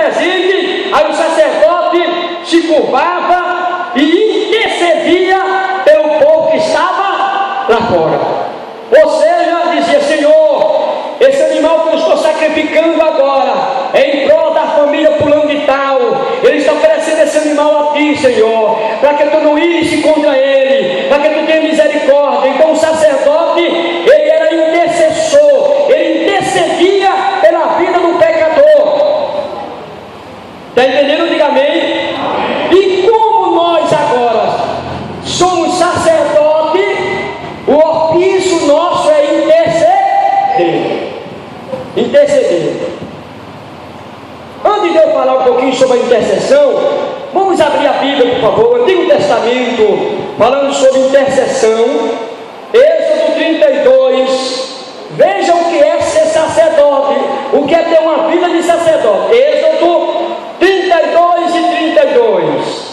presente, aí o sacerdote se curvava e intercedia pelo povo que estava lá fora. Ou seja, dizia: Senhor, esse animal que eu estou sacrificando agora é em prol da família fulano de tal, ele está oferecendo esse animal a ti, Senhor, para que tu não ires contra ele, para que tu tenha misericórdia. Então o sacerdote, ele era intercessor, ele intercedia pela vida do pecador. Está entendendo? Diga amém. E como nós agora somos sacerdote, o ofício nosso é interceder. Antes de eu falar um pouquinho sobre a intercessão, vamos abrir a Bíblia, por favor, Antigo Testamento, falando sobre intercessão. Êxodo 32. Veja o que é ser sacerdote, o que é ter uma vida de sacerdote. Êxodo 32 e 32.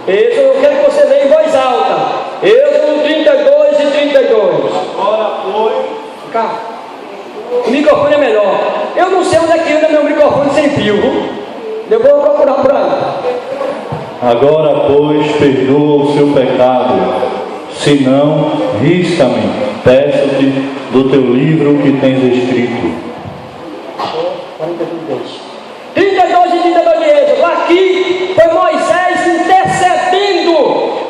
Êxodo, eu quero que você leia em voz alta. Êxodo 32 e 32. Agora, pois, Cá. O microfone é melhor. Eu não sei onde é que anda meu microfone sem fio, viu? Eu vou procurar por aí. agora, pois, perdoa o seu pecado, se não, risca-me, peço-te do teu livro que tens escrito. 32 e 32 de Êxodo. Aqui foi Moisés intercedendo,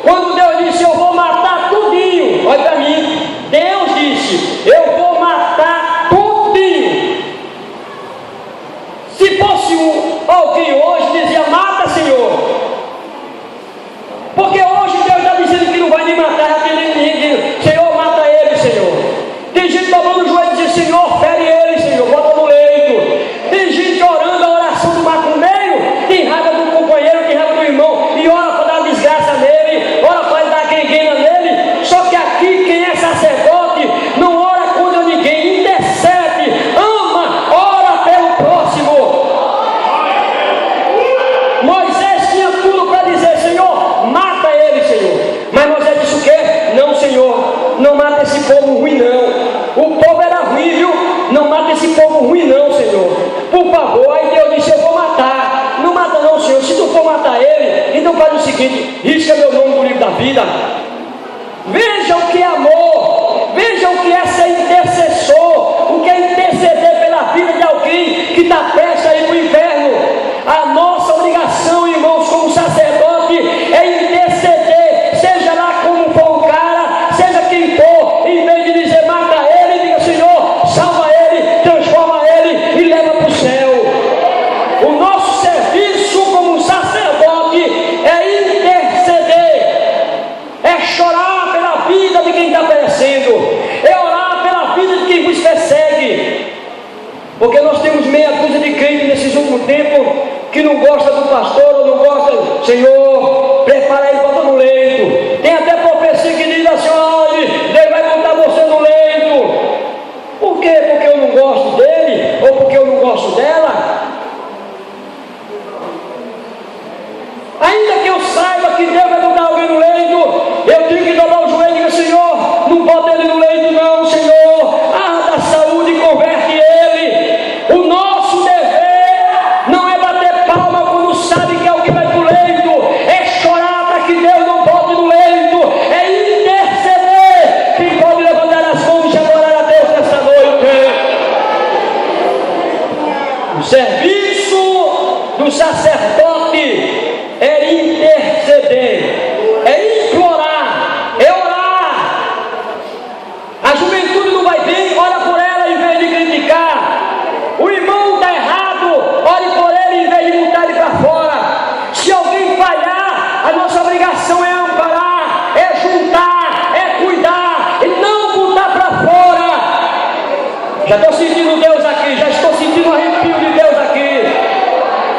quando Deus disse: eu vou matar tudinho. Olha para mim, Deus disse: eu vou matar tudinho. Se fosse alguém hoje, dizia: mata, Senhor, porque hoje Deus está dizendo que não vai me matar. Já tem ninguém, Senhor, mata ele, Senhor. Tem gente dobrando o joelho e dizendo: Senhor, fere ele, Senhor, bota no leito. Tem gente orando a oração do macumbeiro, tem raiva do companheiro, tem raiva do irmão, e ora para dar desgraça nele, ora para dar gangrena nele. Só que aqui, quem é sacerdote não ora contra ninguém, intercede, ama, ora pelo próximo. Moisés tinha tudo para dizer: Senhor, mata ele, Senhor. Mas Moisés disse o quê? Não, Senhor, não mata esse povo ruim, não. O povo era ruim, viu? Não mata esse povo ruim, não, Senhor. Por favor. Aí Deus disse: eu vou matar. Não mata não, Senhor. Se tu for matar ele, então faz o seguinte: risca meu nome do livro da vida. Veja o que é amor. Veja o que é ser intercessor. O que é interceder pela vida de alguém que está prestes a ir para o inferno. A nossa obrigação, irmãos, como sacerdote, é interceder, seja lá como for o cara, seja quem for. Em vez de dizer mata ele, diga: Senhor, salva ele, transforma ele e leva para o céu. O nosso serviço como sacerdote é interceder, é chorar pela vida de quem está perecendo, é orar pela vida de quem vos persegue. Porque nós temos meia dúzia de crentes nesses últimos tempos que não gosta do pastor, ou não gosta. Senhor, prepara ele, bota no leito. Tem até profecia que diz assim: olha, Deus vai botar você no leito. Por quê? Porque eu não gosto dele, ou porque eu não gosto dela? Ainda que eu saiba que Deus vai botar alguém no leito, eu tenho que dobrar o joelho e dizer: Senhor, não bota ele no leito não, Senhor. Ah, da saúde, converte ele. O nosso dever não é bater palma quando sabe que alguém vai pro leito, é chorar para que Deus não bote no leito, é interceder. Quem pode levantar as mãos e adorar a Deus nessa noite? O serviço do sacerdote é interceder, é implorar, é orar. A juventude não vai bem, ora por ela em vez de criticar. O irmão está errado, ore por ele em vez de botar ele para fora. Se alguém falhar, a nossa obrigação é amparar, é juntar, é cuidar e não botar para fora. Já estou sentindo Deus aqui, já estou sentindo o arrepio de Deus aqui.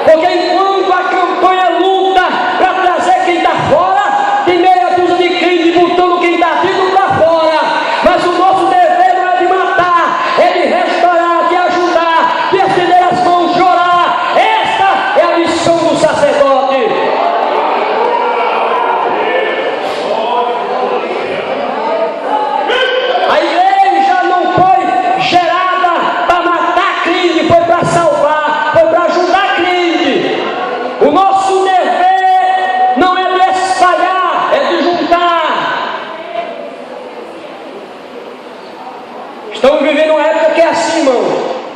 Porque enquanto a campanha luta para trazer quem está fora, tem meia dúzia de crentes botando quem está dentro para fora. Mas o nosso dever não é de matar, é de restaurar, de ajudar, de estender as mãos, de orar. Esta é a missão do sacerdote. A igreja não foi gerada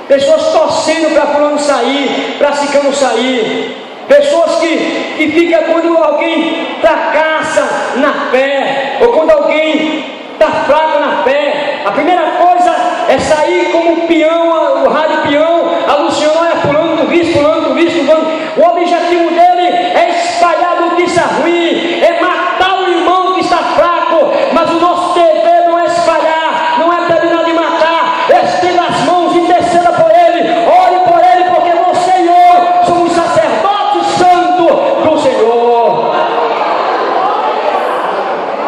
pessoas torcendo para fulano sair, para ciclano sair, pessoas que ficam quando alguém fracassa na fé, ou quando alguém está fraco na fé, a primeira coisa é sair como peão, o rádio peão, anunciando, olha fulano do vice, fulano. O objetivo dele é espalhar notícia ruim, é matar o irmão que está fraco, mas o nosso dever não é espalhar, não é terminar de matar, é estender as mãos e interceda por ele, ore por ele, porque você e eu somos sacerdotes santos do Senhor.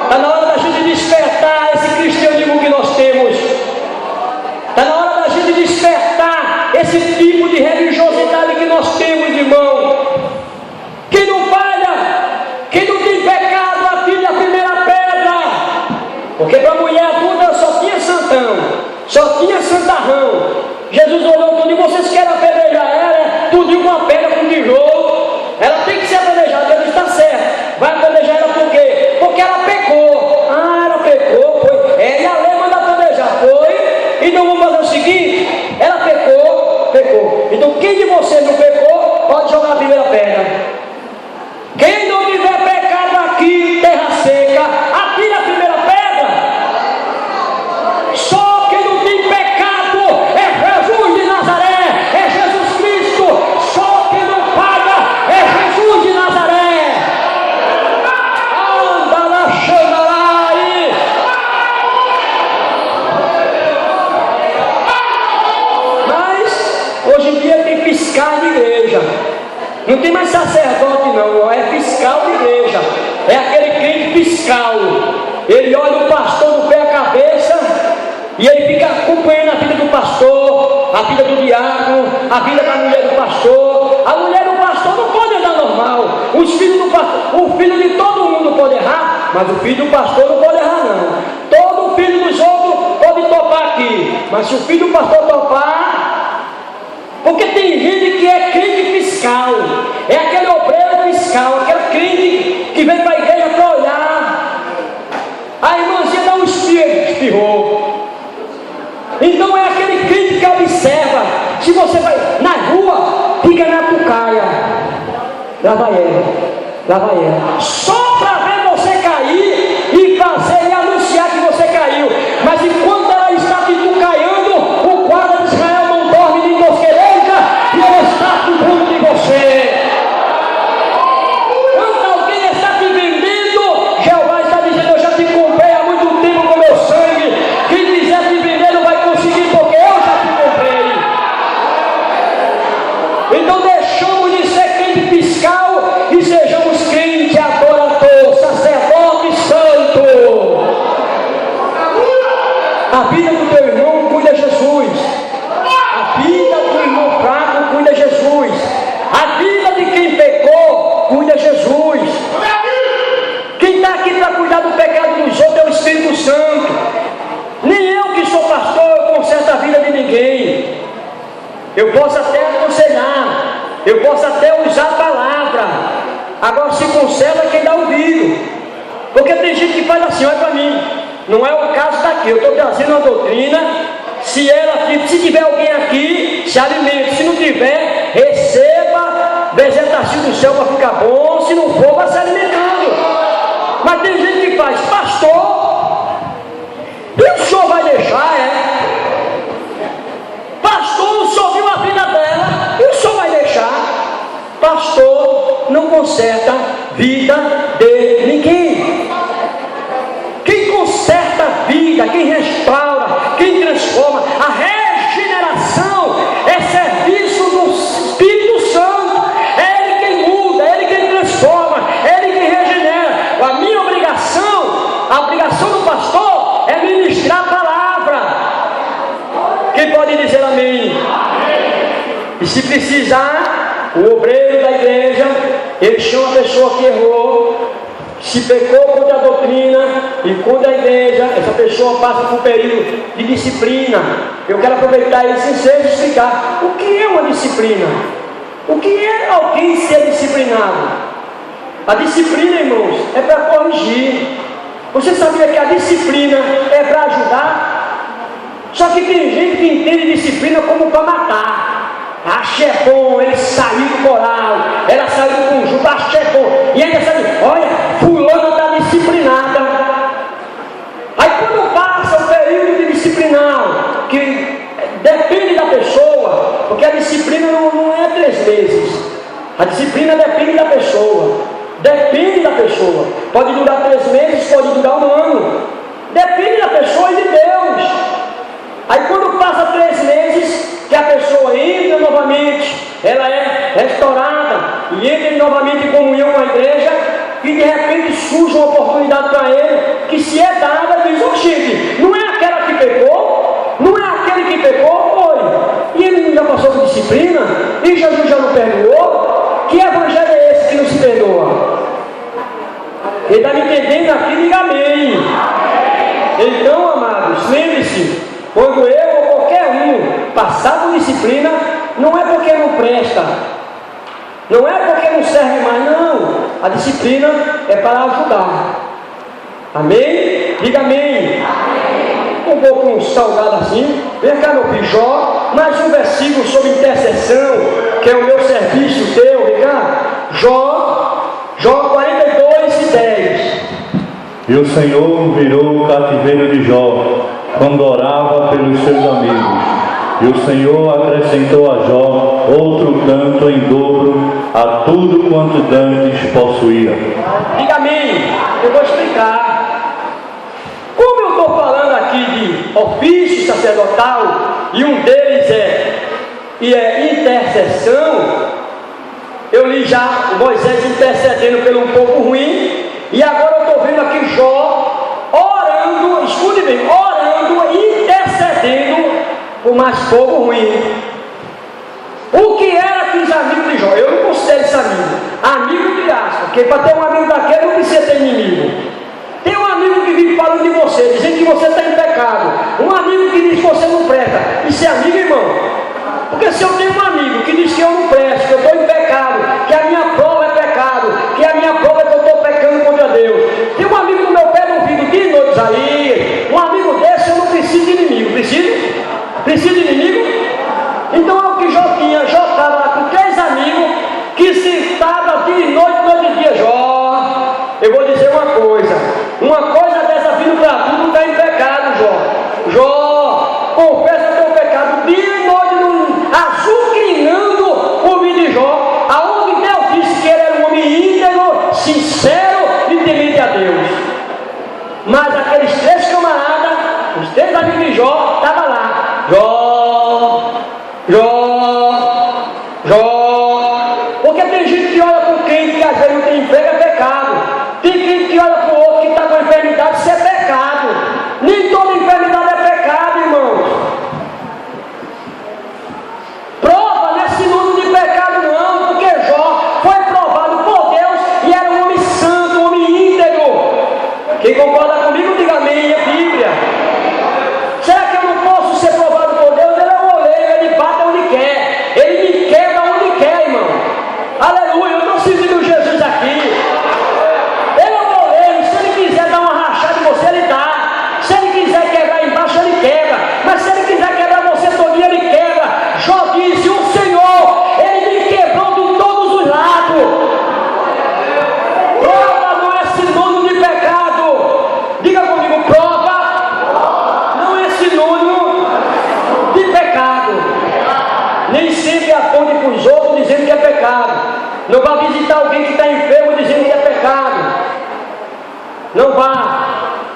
Está na hora da gente despertar esse cristianismo que nós temos, está na hora da gente despertar esse tipo de religiosidade que nós temos, irmão. Quem não falha, quem não tem pecado, atire a primeira pedra. Porque para a mulher adulta só tinha santão, só tinha santarrão. Jesus olhou tudo e vocês querem apedrejar ela, tudo com uma pedra, com tijolo. Ela tem que ser apedrejada. Jesus está certo. Vai apedrejar ela por quê? Porque ela pecou. Ah, ela pecou, foi. E a lei manda apedrejar, foi. Então vamos fazer o seguinte: ela pecou. Então quem de vocês não pecou, pode jogar a primeira pedra. Quem não tiver pecado aqui, terra seca, atira a primeira pedra. Só quem não tem pecado é Jesus de Nazaré, é Jesus Cristo. Só quem não paga é Jesus de Nazaré. Anda na Xandarai. Mas hoje em dia tem fiscais de igreja. Não tem mais sacerdote não, é fiscal de igreja, é aquele crente fiscal. Ele olha o pastor no pé a cabeça e ele fica acompanhando a vida do pastor, a vida do diácono, a vida da mulher do pastor. A mulher do pastor não pode andar normal, os filhos do pastor, o filho de todo mundo pode errar, mas o filho do pastor não pode errar não. Todo filho dos outros pode topar aqui, mas se o filho do pastor topar... Porque tem gente que é crente fiscal, é aquele obreiro fiscal, aquela crente que vem para a igreja para olhar. A irmãzinha dá um espirrou. Então é aquele crente que observa. Se você vai na rua, fica na tucaia. Lá vai ela. Só para ver você cair e fazer e anunciar que você caiu. Mas enquanto ela está te tucaiando, o guarda de Israel não dorme nem mosqueira. E ela está cuidando de você. Quando alguém está te vendendo, Jeová está dizendo: eu já te comprei há muito tempo com meu sangue. Quem quiser te vender não vai conseguir, porque eu já te comprei. Então deixamos de ser crente fiscal e sejamos crente adorador, sacerdote santo. A vida do teu irmão cuida Jesus. A vida do irmão fraco cuida Jesus. A vida de quem pecou cuida Jesus. Quem está aqui para cuidar do pecado dos outros é o Espírito Santo. Nem eu que sou pastor, eu conserto a vida de ninguém. Eu posso até aconselhar, eu posso até usar a palavra. Agora se conserta quem dá ouvido. Porque tem gente que faz assim, olha para mim. Não é o caso daqui, eu estou trazendo uma doutrina. Se tiver alguém aqui, se alimente. Se não tiver, receba vegetal do céu para ficar bom. Se não for, vai se alimentando. Mas tem gente que faz: pastor, e o senhor vai deixar, pastor, o senhor viu a vida dela, e o senhor vai deixar? Pastor não conserta vida de ninguém. Quem conserta a vida, quem restaura, quem transforma, a regeneração é serviço do Espírito Santo. É Ele quem muda, é Ele quem transforma, é Ele quem regenera. A minha obrigação, a obrigação do pastor é ministrar a palavra. Quem pode dizer amém? E se precisar, o obreiro da igreja, ele chama a pessoa que errou. Se pecou contra a doutrina e contra a igreja, essa pessoa passa por um período de disciplina. Eu quero aproveitar esse ensejo e explicar o que é uma disciplina. O que é alguém ser disciplinado? A disciplina, irmãos, é para corrigir. Você sabia que a disciplina é para ajudar? Só que tem gente que entende disciplina como para matar. Acho é bom, ele saiu do coral, ela saiu do conjunto, acho é bom. E ainda sabe, olha, fulana está disciplinada. Aí quando passa o período de disciplinar, que depende da pessoa, porque a disciplina não é 3 meses. A disciplina depende da pessoa. Depende da pessoa. Pode durar 3 meses, pode durar 1 ano. Depende da pessoa e de Deus. Aí quando passa 3 meses, que a pessoa entra novamente, ela é restaurada e entra novamente em comunhão com a igreja, e de repente surge uma oportunidade para ele, que se é dada, diz, gente, não é aquela que pecou? Não é aquele que pecou? Foi. E ele já passou por disciplina? E Jesus já não perdoou? Que evangelho é esse que não se perdoa? Ele está me entendendo aqui? Diga amém. Então, amados, lembre-se, quando eu ou qualquer um passar por disciplina, não é porque não presta, não é porque não serve mais, não. A disciplina é para ajudar. Amém? Diga amém. Um pouco salgado assim. Vem cá, meu filho, Jó, mais um versículo sobre intercessão, que é o meu serviço teu. Vem cá, Jó 42 e 10. E o Senhor virou o cativeiro de Jó, quando orava pelos seus amigos. E o Senhor acrescentou a Jó outro tanto em dobro a tudo quanto dantes possuía. Diga amém. Eu vou explicar. Como eu estou falando aqui de ofício sacerdotal, e um deles é intercessão, eu li já Moisés intercedendo pelo um povo ruim, e agora eu estou vendo aqui Jó orando, escute bem, orando e intercedendo por mais povo ruim. O que era que os amigos de Jó? Eu não considero esse amigo de aspas, porque para ter um amigo daquele não precisa ter inimigo. Tem um amigo que vive falando de você, dizendo que você está em pecado. Um amigo que diz que você não presta. Isso é amigo, irmão? Porque se eu tenho um amigo que diz que eu não presto, que eu estou em pecado, que a minha prova é pecado, que a minha prova é que eu estou pecando contra Deus. Tem um amigo no meu pé no ouvido de noite aí. Um amigo desse eu não preciso de inimigo. Precisa de inimigo? Então é o que Jó tinha. Jó estava lá com 3 amigos que se estava dia e noite, noite e dia. Jó, eu vou dizer uma coisa dessa vindo para tu, não está em pecado, Jó, confessa teu pecado, dia e noite, azucrinando o vídeo de Jó, aonde Deus disse que ele era um homem íntegro, sincero e temente a Deus. Mas aqueles 3 camaradas, os 3 amigos de Jó, estavam lá, Jó, porque tem gente que olha para o crente que às vezes não tem emprego, é pecado. Tem gente que olha para o outro que está com enfermidade, isso é pecado. Nem toda enfermidade é pecado, irmão. Prova não é sinônimo de pecado, não, porque Jó foi provado por Deus e era um homem santo, um homem íntegro. Quem concorda comigo, diga amém, é Bíblia. Será que eu não posso ser provado por Deus? Ele é um oleiro, ele bate onde quer, ele me quebra onde quer, irmão. Aleluia, eu estou sentindo Jesus aqui. Ele é um oleiro, se ele quiser dar uma rachada em você, ele dá. Se ele quiser quebrar embaixo, ele quebra. Mas se ele quiser quebrar você todinho, ele quebra. Jó disse, o Senhor, ele me quebrou de todos os lados. Prova não é sinônimo de pecado. Diga comigo, prova não é sinônimo de pecado. Nem sempre aponte para os outros dizendo que é pecado. Não vá visitar alguém que está enfermo dizendo que é pecado. Não vá.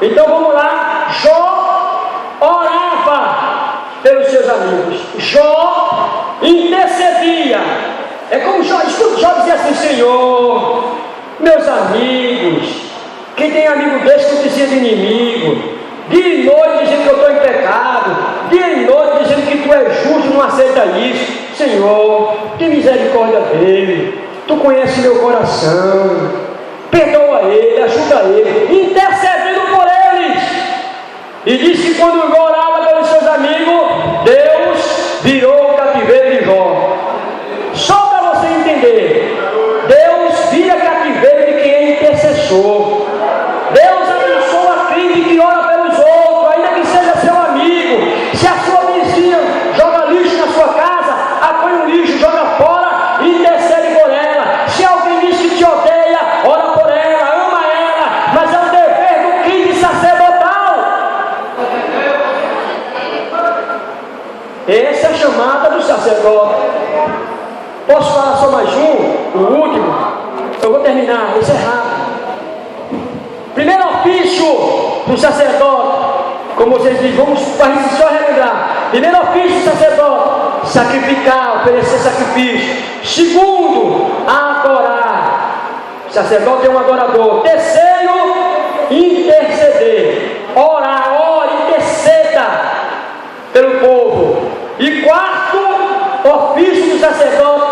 Então vamos lá. Jó orava pelos seus amigos. Jó intercedia. É como Jó dizia assim, Senhor, meus amigos, quem tem amigo desse não precisa de inimigo. Dia e noite dizendo que eu estou em pecado, dia e noite dizendo que tu és justo e não aceita isso. Senhor, tem misericórdia dele, tu conheces meu coração, perdoa ele, ajuda ele, intercedendo por eles. E diz que quando orava pelos seus amigos, Deus virou o cativeiro de Jó. Só para você entender, Deus vira cativeiro de quem é intercessor. Deus abençoa a crente que ora pelos outros, ainda que seja seu amigo. Se a sacerdote. Posso falar só mais um, o último? Eu vou terminar, esse é rápido. Primeiro ofício do sacerdote, como vocês dizem, vamos só relembrar. Primeiro ofício do sacerdote, sacrificar, oferecer sacrifício. Segundo, adorar. O sacerdote é um adorador. Terceiro, interceder. Orar, ore, interceda pelo povo. E quarto, ofício do sacerdote,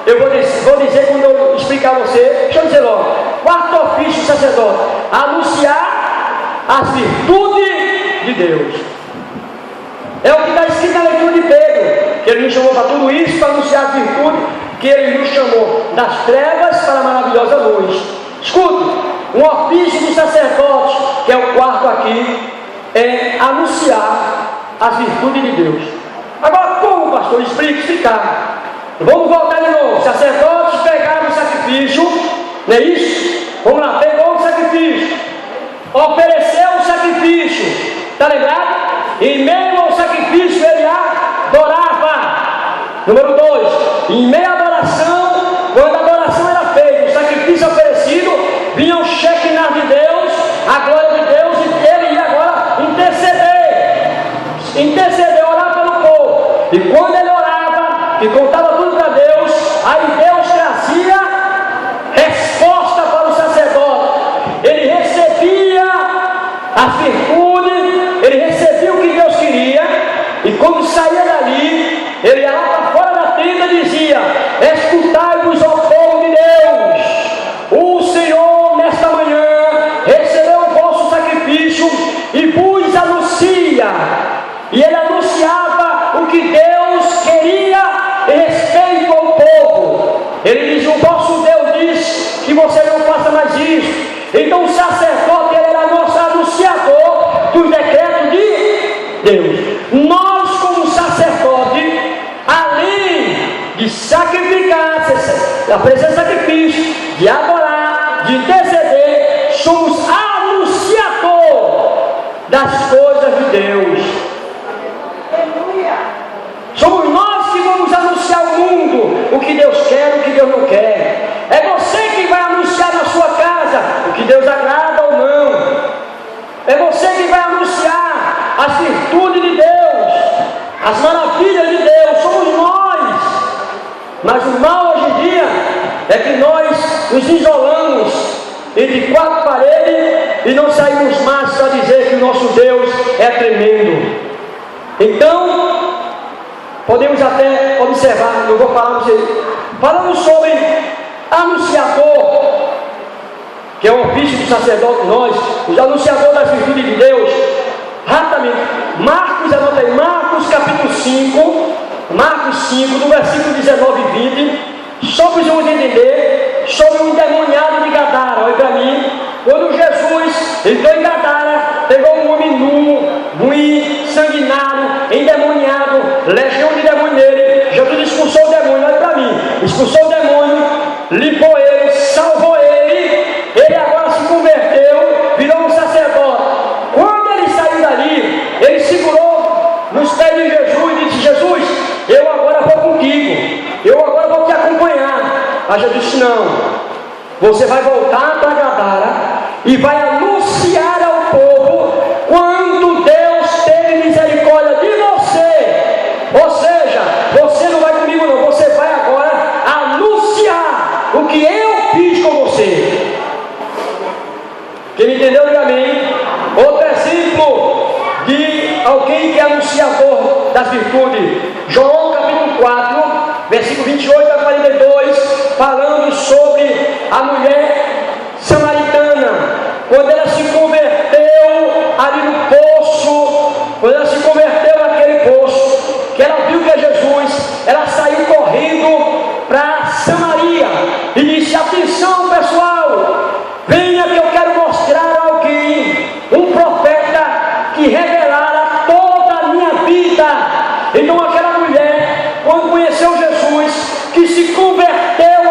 eu vou dizer quando eu explicar a você, deixa eu dizer logo. Quarto ofício do sacerdote, anunciar as virtudes de Deus. É o que está escrito na leitura de Pedro, que ele nos chamou para tudo isso, para anunciar as virtudes, que ele nos chamou das trevas para a maravilhosa luz. Escute, um ofício do sacerdote, que é o quarto aqui, é anunciar as virtudes de Deus. Agora, como, pastor? Explicar. Vamos voltar de novo. Os sacerdotes pegaram o sacrifício, não é isso? Vamos lá, pegou o sacrifício, ofereceu o sacrifício, está lembrado? Em meio ao sacrifício ele adorava. Número 2, em meio à adoração, quando a adoração era feita, o sacrifício oferecido, vinha o Shekinah de Deus, a glória de Deus, e ele ia agora interceder, orar pelo povo. E quando ele orava e contava tudo para Deus, aí Deus trazia resposta para o sacerdote. Ele recebia as virtudes, ele recebia o que Deus queria, e quando saía dali, ele ia lá para fora da tenda e dizia: escutai-vos, ao povo de Deus, o Senhor nesta manhã recebeu o vosso sacrifício e vos anuncia. E ele anunciava o que Deus queria em respeito ao povo. Ele diz: o vosso Deus diz que você não faça mais isso. Então o sacerdote, ele era nosso anunciador dos decretos de Deus. Nós, como sacerdote, além de sacrificar, de oferecer sacrifício, de adorar, de interceder, somos anunciador das coisas de Deus. Somos nós que vamos anunciar ao mundo o que Deus quer, o que Deus não quer. É você que vai anunciar na sua casa o que Deus agrada ou não. É você que vai anunciar as virtudes de Deus, as maravilhas de Deus. Somos nós. Mas o mal hoje em dia é que nós nos isolamos entre quatro paredes e não saímos mais para dizer que o nosso Deus é tremendo. Então, podemos até observar, eu vou falar para vocês, falando sobre anunciador, que é o ofício do sacerdote, nós, os anunciadores das virtudes de Deus, rapidamente, Marcos, anota aí, Marcos capítulo 5, Marcos 5, do versículo 19 e 20, só precisamos entender sobre o endemoniado de Gadara. Olha para mim, quando Jesus entrou em Gadara, pegou um homem nu, ruim, sanguinário, endemoniado, legião de demônio nele. Jesus expulsou o demônio, olha para mim, expulsou o demônio, limpou ele, salvou ele. Ele agora se converteu, virou um sacerdote. Quando ele saiu dali, ele segurou nos pés de Jesus e disse: Jesus, eu agora vou contigo, eu agora vou te acompanhar. Mas Jesus disse: não, você vai voltar para Gadara e vai anunciar ao povo quanto Deus teve misericórdia de você. Ou seja, você não vai comigo não, você vai agora anunciar o que eu fiz com você. Quem me entendeu, diga amém. Outro exemplo de alguém que é anunciador das virtudes, João capítulo 4, versículo 28 a 42, falando sobre a mulher samaritana, quando ela se converteu ali no poço, quando ela se converteu naquele poço, que ela viu que é Jesus, ela saiu correndo para Samaria e disse: atenção pessoal, venha que eu quero mostrar a alguém, um profeta que revelara toda a minha vida. Então aquela mulher, quando conheceu Jesus, que se converteu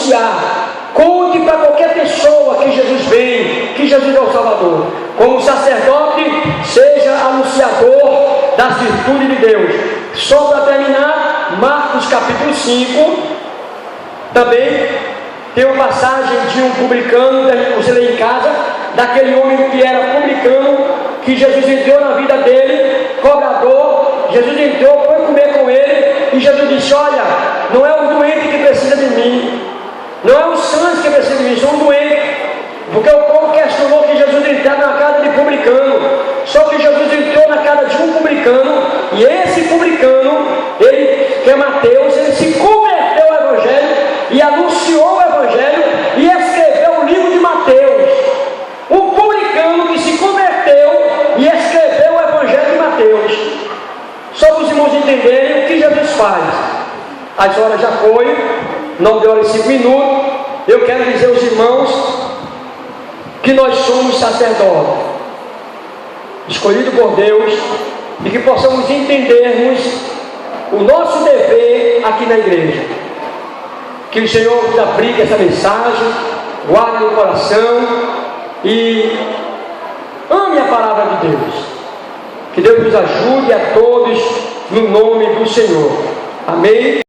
anunciar. Conte para qualquer pessoa que Jesus vem, que Jesus é o Salvador. Como sacerdote, seja anunciador das virtudes de Deus. Só para terminar, Marcos capítulo 5, também tem uma passagem de um publicano, você lê em casa, daquele homem que era publicano, que Jesus entrou na vida dele, cobrador. Jesus entrou, foi comer com ele, e Jesus disse: olha, não é o doente que precisa de mim, não é os sãos que precisam de mim, são os doentes. Porque o povo questionou que Jesus entrava na casa de publicano. Só que Jesus entrou na casa de um publicano, e esse publicano, ele, que é Mateus, ele se converteu ao Evangelho e anunciou o Evangelho e escreveu o livro de Mateus. Um publicano que se converteu e escreveu o Evangelho de Mateus. Só para os irmãos entenderem o que Jesus faz. As horas já foi, 9 horas e 5 minutos. Eu quero dizer aos irmãos que nós somos sacerdotes, escolhidos por Deus, e que possamos entendermos o nosso dever aqui na igreja. Que o Senhor nos aplique essa mensagem, guarde no coração e ame a palavra de Deus. Que Deus nos ajude a todos no nome do Senhor. Amém.